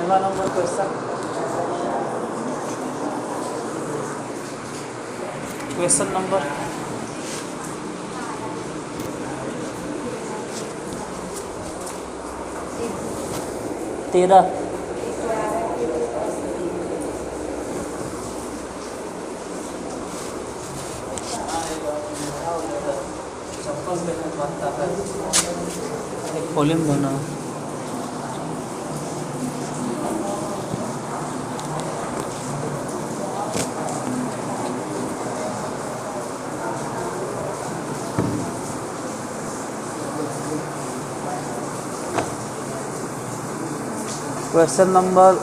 पहला number question number 13। खोलें दोनों। क्वेश्चन नंबर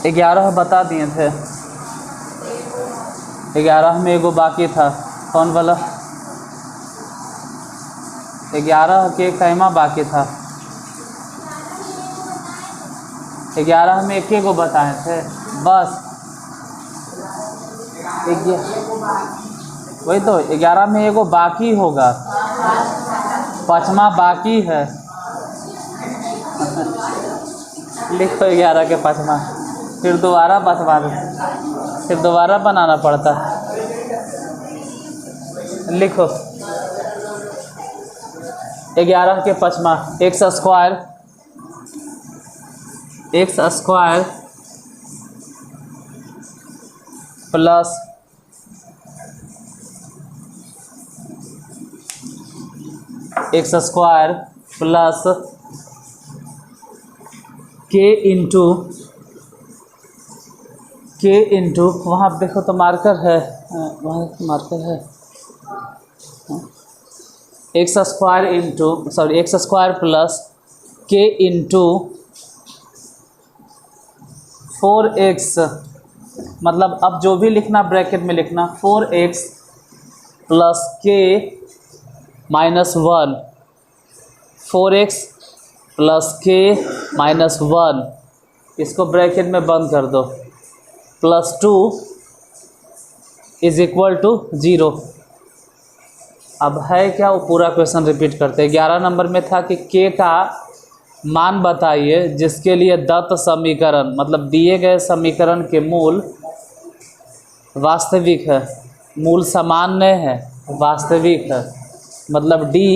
11 बता दिए थे। 11 में एगो बाकी था, कौन वाला? 11 के कैमा बाकी था। 11 में एक को बताए थे बस। वही तो 11 में एगो बाकी होगा, 5वां बाकी है। लिखो 11 के 5वां, फिर दोबारा 5वां, फिर दोबारा बनाना पड़ता है। लिखो 11 के 5वां, x square plus x square plus k into वहाँ देखो तो मार्कर है, वहाँ मार्कर है। X square plus k into 4x, मतलब अब जो भी लिखना ब्रैकेट में लिखना, 4x plus k minus 1, 4x plus k minus 1, इसको ब्रैकेट में बंद कर दो, प्लस 2 इज इक्वल टू 0। अब है क्या, वो पूरा क्वेश्चन रिपीट करते हैं। 11 नंबर में था कि के का मान बताइए जिसके लिए दत्त समीकरण, मतलब दिए गए समीकरण के मूल वास्तविक है, मूल सामान्य है, वास्तविक है। मतलब डी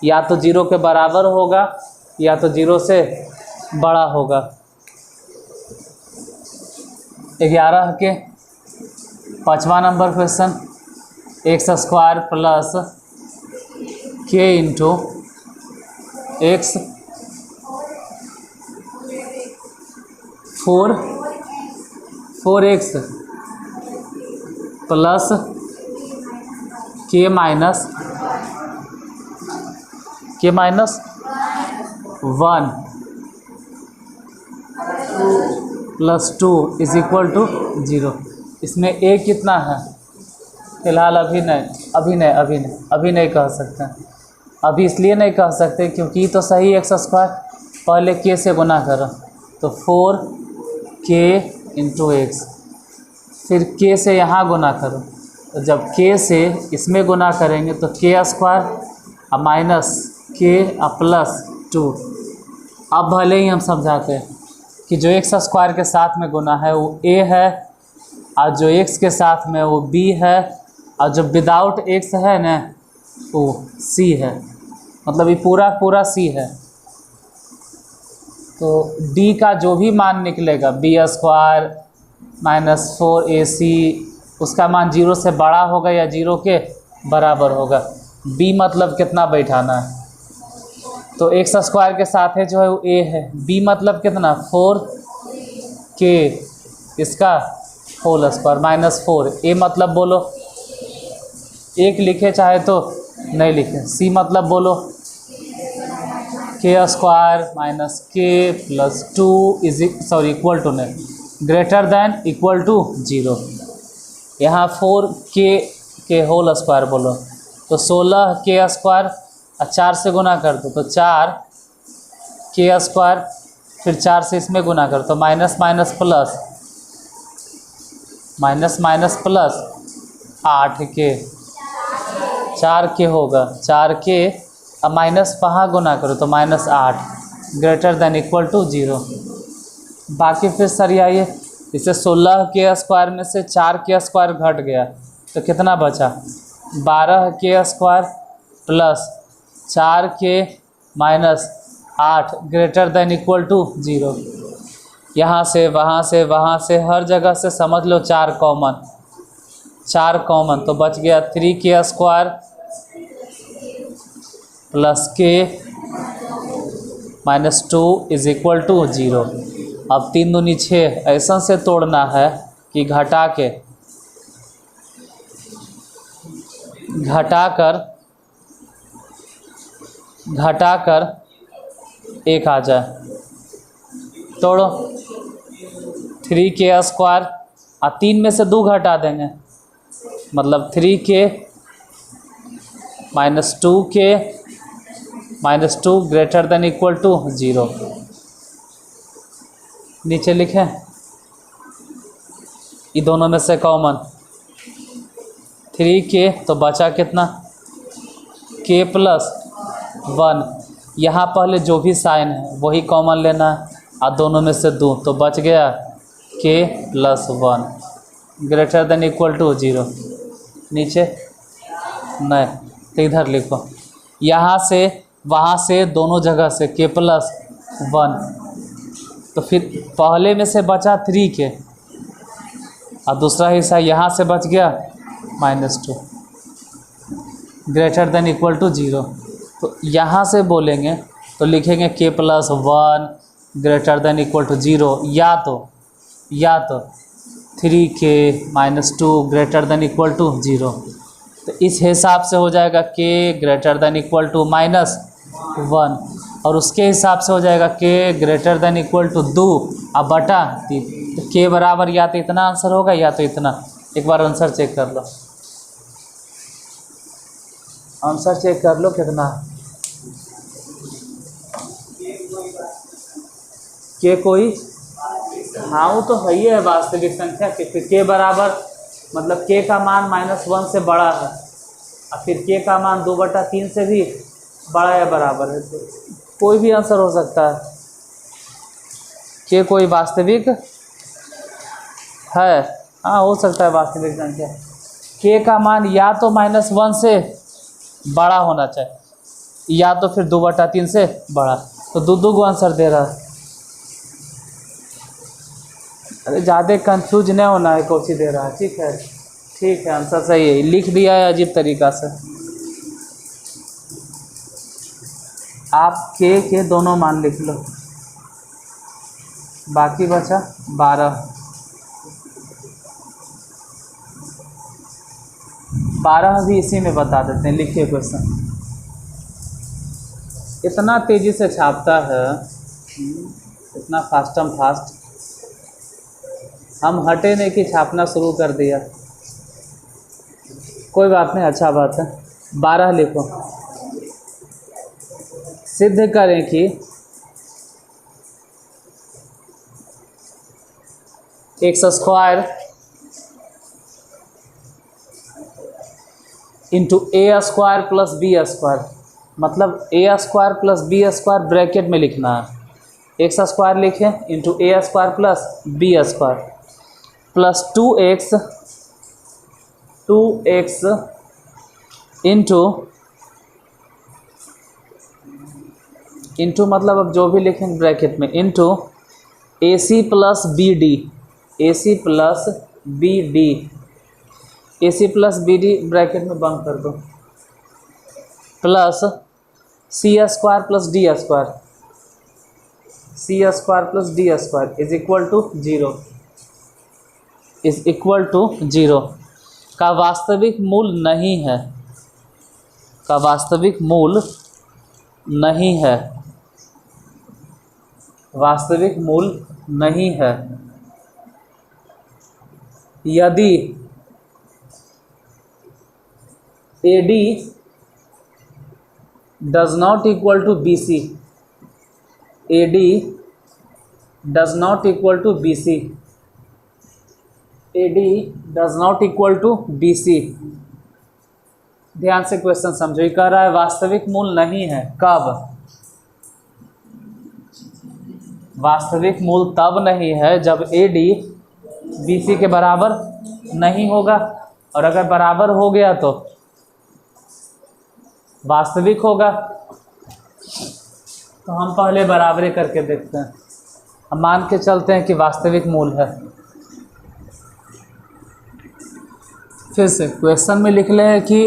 या तो 0 के बराबर होगा या तो 0 से बड़ा होगा। 11 के 5वां number question, x square plus k into x 4x plus k minus 1 plus 2 is equal to 0। इसमें a कितना है? फिलहाल अभी नहीं कह सकते। अभी इसलिए नहीं कह सकते क्योंकि तो सही एक्स स्क्वायर, पहले के से गुना करो तो 4k इंटू एक्स, फिर के से यहाँ गुना करो, तो जब के से इसमें गुना करेंगे तो के स्क्वायर और माइनस के प्लस 2। अब भले ही हम समझाते हैं कि जो एक्स स्क्वायर के साथ में गुना है वो a है, और जो x के साथ में वो b है, और जो विदाउट x है ना वो c है। मतलब ये पूरा c है। तो d का जो भी मान निकलेगा, b स्क्वायर माइनस 4ac, उसका मान 0 से बड़ा होगा या 0 के बराबर होगा। b मतलब कितना बैठाना है, तो एक्स स्क्वायर के साथ है जो है वो a है। b मतलब कितना, 4k इसका होल स्क्वायर माइनस 4। a मतलब बोलो, एक लिखे चाहे तो नहीं लिखे। c मतलब बोलो के स्क्वायर माइनस के प्लस 2 इक्वल टू नहीं, ग्रेटर देन इक्वल टू 0। यहाँ 4k के होल स्क्वायर बोलो तो 16k स्क्वायर, 4 से गुना कर दो तो 4k स्क्वायर, फिर 4 से इसमें गुना कर तो माइनस माइनस प्लस, 8 के 4 के होगा 4 के, अब माइनस वहाँ गुना करो तो -8 ग्रेटर देन इक्वल टू 0। बाकी फिर सर आइए, इसे 16 के स्क्वायर में से 4 के स्क्वायर घट गया तो कितना बचा, 12 के स्क्वायर प्लस 4 के -8 ग्रेटर देन इक्वल टू 0। यहाँ से वहाँ से हर जगह से समझ लो 4 कॉमन तो बच गया 3 के स्क्वायर प्लस के -2 इज इक्वल टू 0। अब 3 दूनी 6 ऐसा से तोड़ना है कि घटाकर 1 आ जाए। तोड़ो 3 के स्क्वायर और 3 में से 2 घटा देंगे मतलब 3 के -2 के -2 ग्रेटर देन इक्वल टू 0। नीचे लिखें ये दोनों में से कॉमन 3 के तो बचा कितना के प्लस 1। यहाँ पहले जो भी साइन है वही कॉमन लेना है और दोनों में से 2 तो बच गया k plus 1 greater than equal to 0। नीचे नहीं तो इधर लिखो, यहाँ से वहाँ से दोनों जगह से के प्लस 1 तो फिर पहले में से बचा 3 के और दूसरा हिस्सा यहाँ से बच गया -2 ग्रेटर देन इक्वल टू 0। तो यहाँ से बोलेंगे तो लिखेंगे k plus 1 greater than equal to 0 या तो 3 के -2 ग्रेटर देन इक्वल टू 0। तो इस हिसाब से हो जाएगा के ग्रेटर देन इक्वल टू -1 और उसके हिसाब से हो जाएगा के ग्रेटर देन इक्वल टू 2 अब बटा 3। तो के बराबर या तो इतना आंसर होगा या तो इतना। एक बार आंसर चेक कर लो, आंसर चेक कर लो कितना के कोई, हाँ वो तो है ही है वास्तविक संख्या के बराबर मतलब के का मान -1 से बड़ा है और फिर के का मान 2/3 से भी बड़ा या बराबर है। तो कोई भी आंसर हो सकता है। के कोई वास्तविक है, हाँ हो सकता है वास्तविक संख्या। के का मान या तो -1 से बड़ा होना चाहिए या तो फिर 2/3 से बड़ा। तो दो को आंसर दे रहा है। अरे ज़्यादा कंफ्यूज नहीं होना है, कौन सी दे रहा है। ठीक है आंसर सही है, लिख दिया है अजीब तरीक़ा से। आप के दोनों मान लिख लो, बाकी बचा 12 भी इसी में बता देते हैं। लिखिए क्वेश्चन, इतना तेज़ी से छापता है, इतना फास्ट हम हटे नहीं कि छापना शुरू कर दिया। कोई बात नहीं, अच्छा बात है। 12 लिखो। सिद्ध करें कि x² into a² plus b², मतलब a² प्लस b² ब्रैकेट में लिखना है। x² लिखें into a² plus b² plus 2x into मतलब अब जो भी लिखें ब्रैकेट में into AC plus BD bracket में बंद कर दो plus C² plus D² is equal to 0 का वास्तविक मूल नहीं है, वास्तविक मूल नहीं है यदि AD does not equal to BC, AD does not equal to BC, AD does not equal to BC। ध्यान से क्वेश्चन समझो, ये कह रहा है वास्तविक मूल नहीं है। कब? वास्तविक मूल तब नहीं है जब AD BC के बराबर नहीं होगा, और अगर बराबर हो गया तो वास्तविक होगा। तो हम पहले बराबरी करके देखते हैं। हम मान के चलते हैं कि वास्तविक मूल है। फिर से क्वेश्चन में लिख ले हैं कि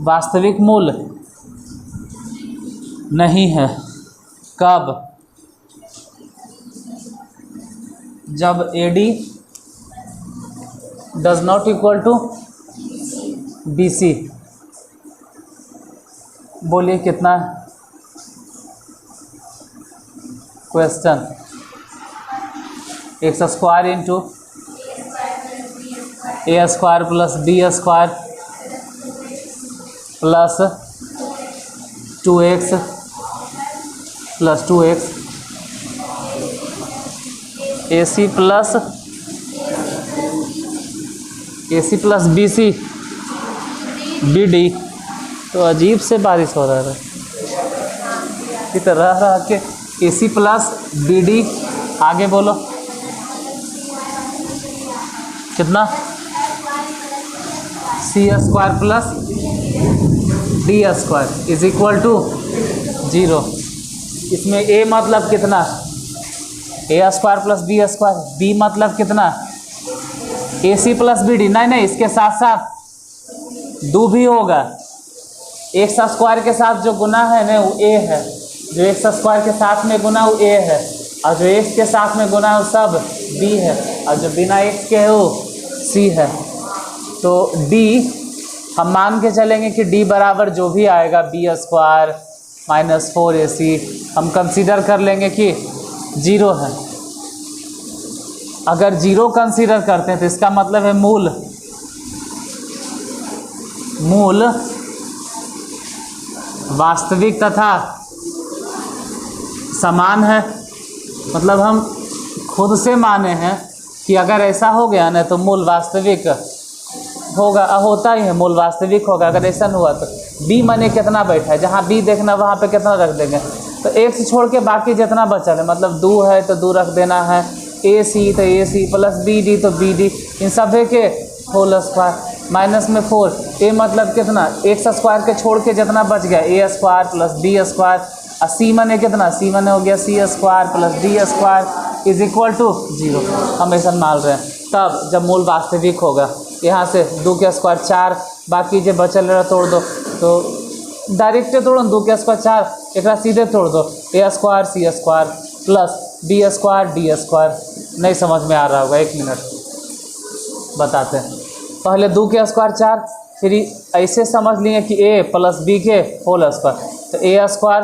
वास्तविक मूल नहीं है। कब? जब AD does not equal to BC। बोलिए कितना है question? X square into A square plus B square plus 2x plus 2x AC plus BC BD। तो अजीब से बारिश हो रहा है इधर रह के। AC प्लस BD, आगे बोलो कितना? C square plus D square is equal to 0। इसमें A मतलब कितना? A square plus B square. B मतलब कितना? AC plus BD। नहीं, इसके साथ साथ दो भी होगा। एक्स स्क्वायर के साथ जो गुना है ना वो A है, जो एक्स स्क्वायर के साथ में गुना वो A है, और जो x के साथ में गुना है वो सब B है, और जो बिना x के है वो C है। तो D हम मान के चलेंगे कि D बराबर जो भी आएगा B स्क्वायर माइनस 4AC हम कंसीडर कर लेंगे कि 0 है। अगर 0 कंसीडर करते हैं तो इसका मतलब है मूल वास्तविक तथा समान है। मतलब हम खुद से माने हैं कि अगर ऐसा हो गया ना तो मूल वास्तविक होगा, होता ही है, मूल वास्तविक होगा। अगर ऐसा नहीं हुआ तो B माने कितना बैठा है, जहाँ B देखना वहाँ पे कितना रख देंगे। तो x छोड़ के बाकी जितना बचा है, मतलब 2 है तो 2 रख देना है, AC तो AC प्लस BD तो BD, इन सब के होल स्क्वायर माइनस में 4। A मतलब कितना? एक्स स्क्वायर के छोड़ के जितना बच गया A square plus B square, और C माने कितना? C माने हो गया C square plus D square is equal to 0। हम ऐसा मान रहे हैं तब जब मूल वास्तविक होगा। यहाँ से 2 के स्क्वायर 4, बाकी जो बचल रहा तोड़ दो, तो डायरेक्ट तोड़ो 2 के स्क्वायर 4, एक सीधे तोड़ दो A square C square plus B square D square. नहीं समझ में आ रहा होगा, 1 मिनट बताते हैं। पहले 2 के स्क्वायर 4, फिर ऐसे समझ लिए कि A प्लस B के होल स्क्वायर, तो A square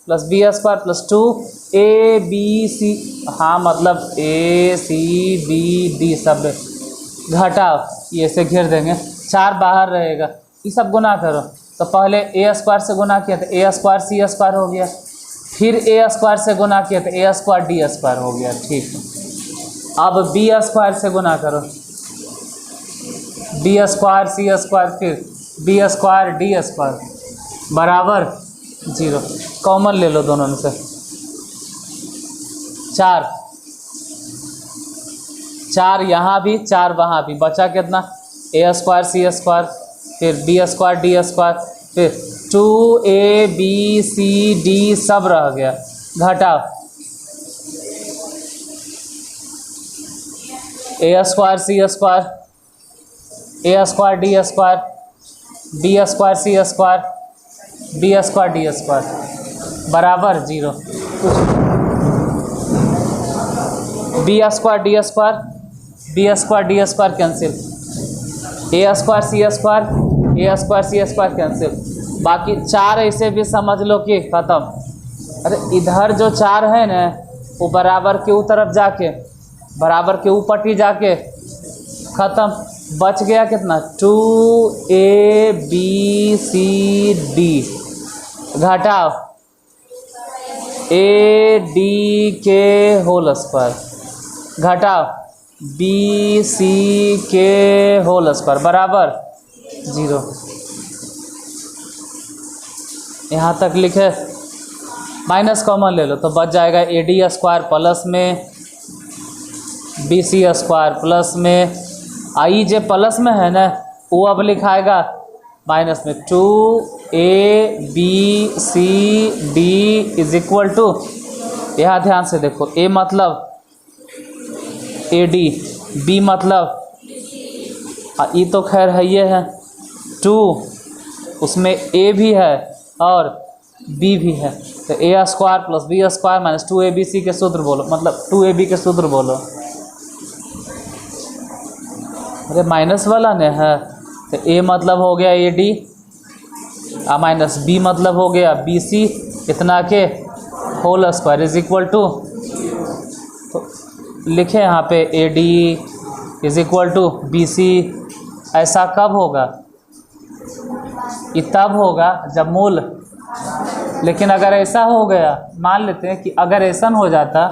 plus B square plus 2ABC, हाँ मतलब ACBD सब घटाओ, ये से घेर देंगे, 4 बाहर रहेगा, ये सब गुना करो। तो पहले A स्क्वायर से गुना किया तो A स्क्वायर C स्क्वायर हो गया, फिर A स्क्वायर से गुना किया तो A स्क्वायर D स्क्वायर हो गया। ठीक है, अब B स्क्वायर से गुना करो, B स्क्वायर C स्क्वायर फिर B स्क्वायर D स्क्वायर बराबर 0। कॉमन ले लो दोनों में से, 4 यहाँ भी 4 वहाँ भी, बचा कितना? A स्क्वायर C स्क्वायर फिर B स्क्वायर D स्क्वायर फिर 2ABCD सब रह गया, घटाओ A square C square A square D square B square C square B square D square बराबर 0। B square D square B square D square cancel, A square C square A square C square cancel, बाकी 4 ऐसे भी समझ लो कि ख़त्म। अरे इधर जो 4 है ना वो बराबर के ऊ तरफ जाके, बराबर के ऊ पट्टी जाके ख़त्म। बच गया कितना? 2ABCD घटाओ AD के होल स्क्वायर घटाओ बी सी के होल स्क्वायर बराबर 0। यहाँ तक लिखे, माइनस कॉमन ले लो तो बच जाएगा ए डी स्क्वायर प्लस में बी सी स्क्वायर प्लस में आई जे प्लस में है ना वो अब लिखाएगा माइनस में 2ab c d is equal to, यहाँ ध्यान से देखो, a मतलब ए डी, बी मतलब ई तो खैर है ये है 2, उसमें a भी है और b भी है, तो a square plus b square minus 2abc के सूत्र बोलो, मतलब 2ab के सूत्र बोलो। अरे माइनस वाला ने है तो a मतलब हो गया ए डी माइनस b मतलब हो गया बी सी, इतना के whole square is equal to, तो लिखे यहाँ पे A D is equal to B C. ऐसा कब होगा? ये तब होगा जब मूल, लेकिन अगर ऐसा हो गया, मान लेते हैं कि अगर ऐसा हो जाता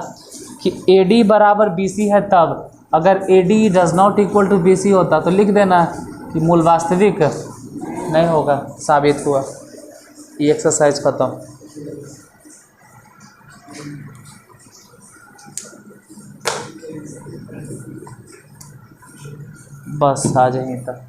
कि ए डी बराबर बी सी है, तब अगर A D does not equal to B C होता तो लिख देना कि मूल वास्तविक नहीं होगा, साबित हुआ। ये एक्सरसाइज खत्म। बस आ जाइए तब।